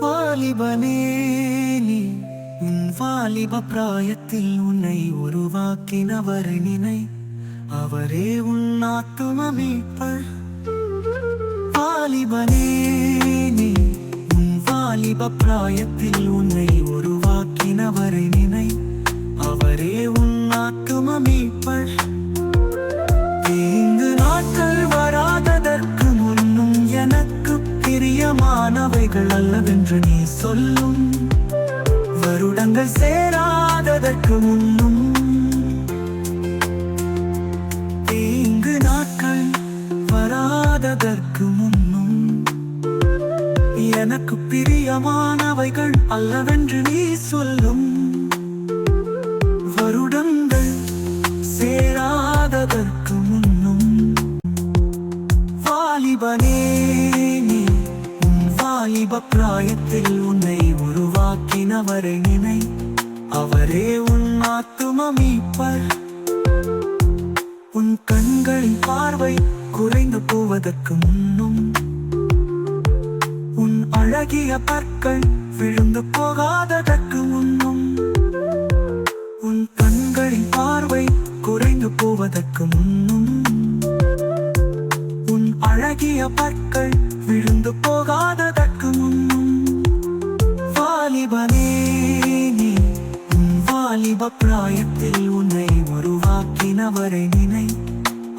வாலிபனே நீ உன் வாலிப பிராயத்தில் உன்னை உருவாக்கினவரை நினை, அவரே உன் ஆத்தும மீட்பர். வாலிபனே நீ உன் வாலிப பிராயத்தில் உன்னை உருவாக்கினவரை நினை, அவரே உன் ஆத்தும மீட்பர். தீங்கு நாட்கள் வராததற்கு முன்னும் எனக்கு பிரியமானவைகள் அல்லவென்று நீ சொல்லும், வருடங்கள் சேராததற்கு முன்னும். தீங்கு நாட்கள் வராததற்கு முன்னும் எனக்கு பிரியமானவைகள் அல்லவென்று நீ சொல்லும், வருடங்கள் சேராததற்கு முன்னும். வாலிபனே நீ உன் வாலிப பிராயத்தில் உன்னை உருவாக்கினவரை நினை, அவரே உன் ஆத்தும மீட்பர். உன் கண்களின் பார்வை குறைந்து போவதற்கு முன்னும், உன் அழகிய பற்கள் விழுந்து போகாததற்கு முன்னும். உன் கண்களின் பார்வை குறைந்து போவதற்கு முன்னும், உன் அழகிய பற்கள் விழுந்து போகாததற்கு முன்னும். வாலிபனே நீ உன் வாலிப பிராயத்தில் உன்னை உருவாக்கினவரை நினை,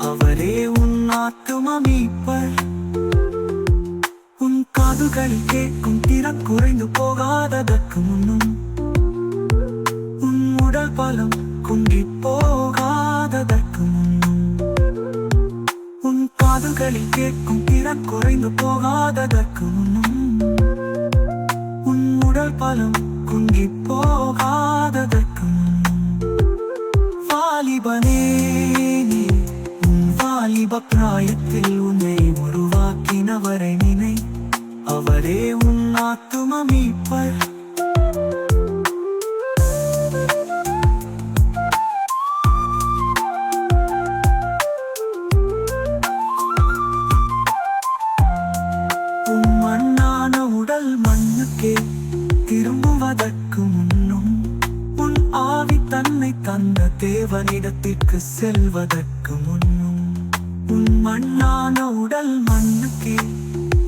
அவரே உன் ஆத்தும மீட்பர். உன் காதுகள் கேட்கும் திறன் குறைந்து போகாததற்கு முன்னும், உன் உடல் பலம் குன்றி போகாததற்கு முன்னும். உன் காதுகளில் கேட்கும் திறன் குறைந்து போகாததற்கு முன்னும், உன் உடல் பலம் குன்றி போகாததற்கு முன்னும். வாலிபனே நீ உன் வாலிப பிராயத்தில் உன்னை உருவாக்கினவரை நினை, அவரே உன் ஆத்தும மீட்பர். உன் மண்ணான உடல் மண்ணுக்கே திரும்புவதற்கு முன்னும், உன் ஆவி தன்னை தந்த தேவனிடத்திற்கு செல்வதற்கு முன்னும். உன் மண்ணான உடல் மண்ணுக்கே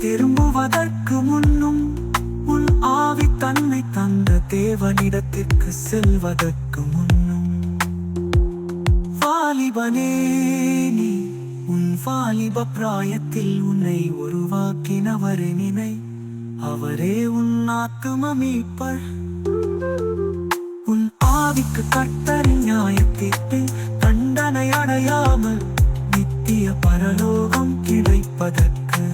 திரும்புவதற்கு முன்னும், உன் ஆவி தன்னை தந்த தேவனிடத்திற்கு செல்வதற்கு முன்னும். வாலிபனே நீ உன் வாலிப பிராயத்தில் உன்னை உருவாக்கினவரை நினை, அவரே உன் ஆத்தும மீட்பர். உன் ஆவிக்கு கர்த்தரின் நியாயத்தீர்ப்பில் தண்டனை அடையாமல் நித்திய பரலோகம் கிடைப்பதற்கு.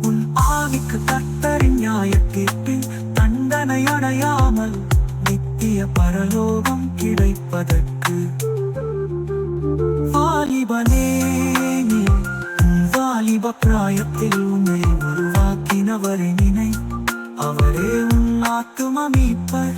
உன் ஆவிக்கு கர்த்தரின் நியாயத்தீர்ப்பில் தண்டனை அடையாமல் நித்திய பரலோகம் கிடைப்பதற்கு. வாலிபனே நீ உன் வாலிப பிராயத்தில் உன்னை உருவாக்கினவரை நினை, அவரே உன் ஆத்தும மீட்பர்.